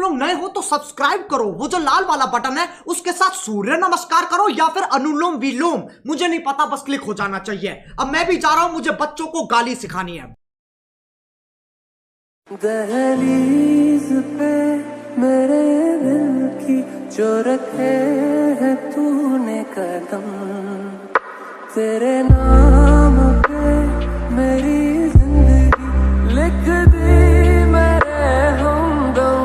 लोग नए हो तो सब्सक्राइब करो, वो जो लाल वाला बटन है उसके साथ सूर्य नमस्कार करो या फिर अनुलोम विलोम, मुझे नहीं पता, बस क्लिक हो जाना चाहिए। अब मैं भी जा रहा हूं, मुझे बच्चों को गाली सिखानी है। दहलीज पे मेरे दिल की जो रखे है तूने कदम, तेरे नाम पे मेरी जिंदगी लिख दी मेरे हमदम।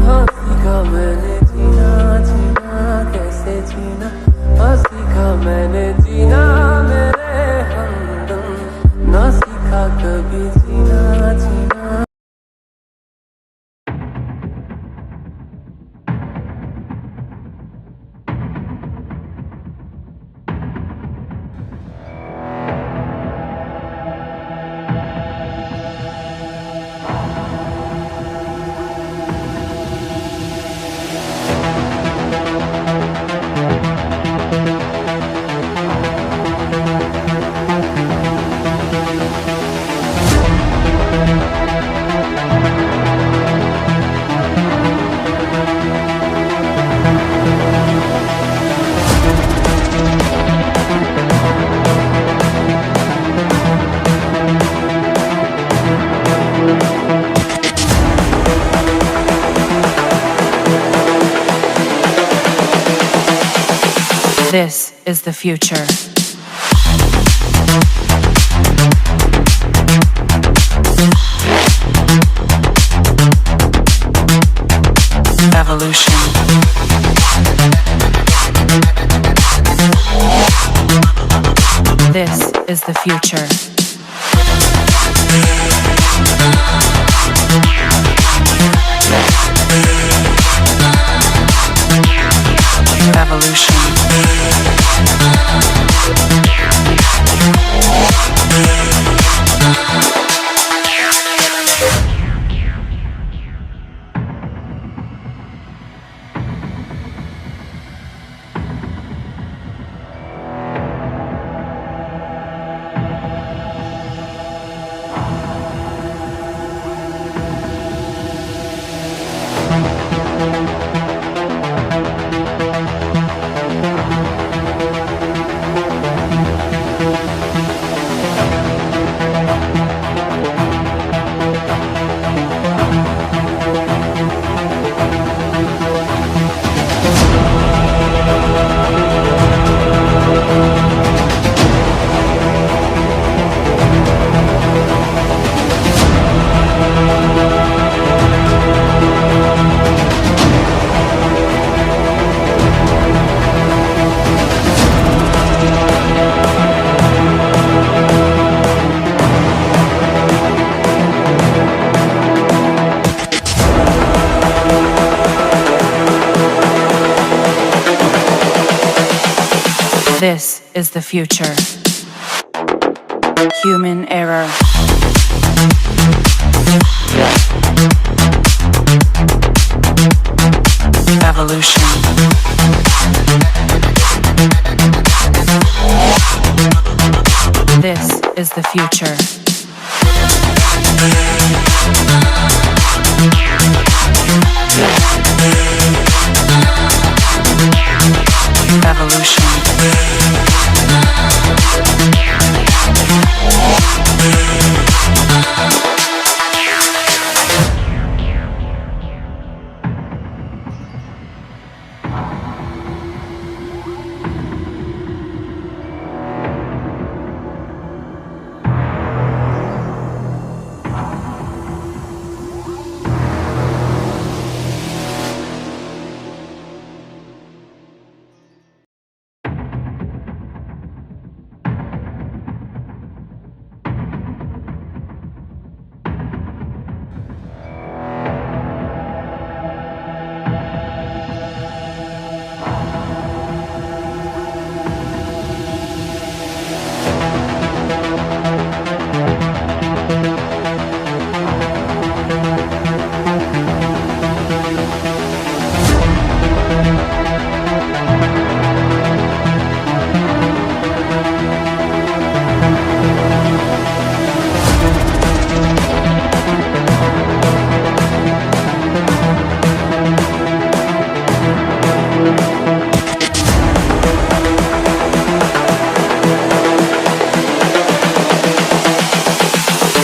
हाँ सीखा मैंने जीना, जीना कैसे जीना, हाँ सीखा मैंने जीना मेरे हमदम, ना सीखा कभी जीना जीना। This is the future. Evolution. This is the future. Evolution. This is the future. Human error. Evolution. This is the future. Evolution.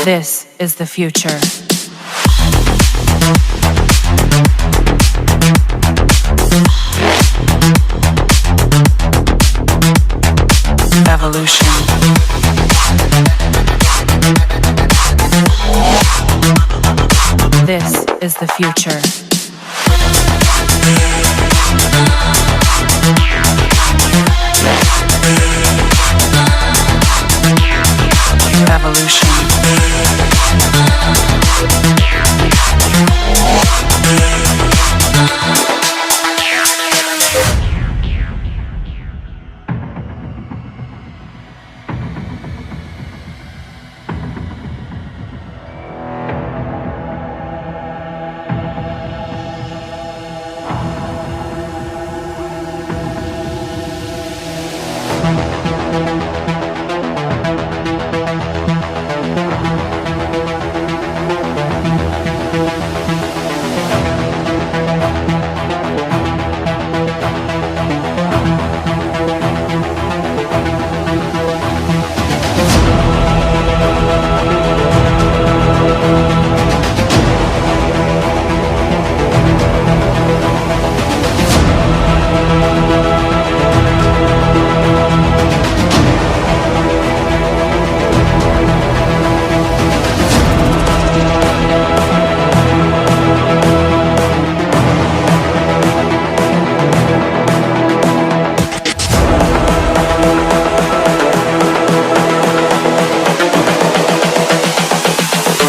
This is the future. Evolution. This is the future. Evolution.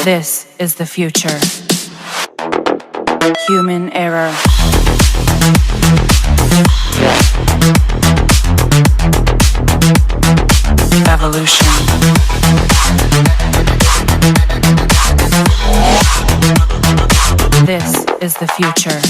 This is the future. Human error. Evolution. This is the future.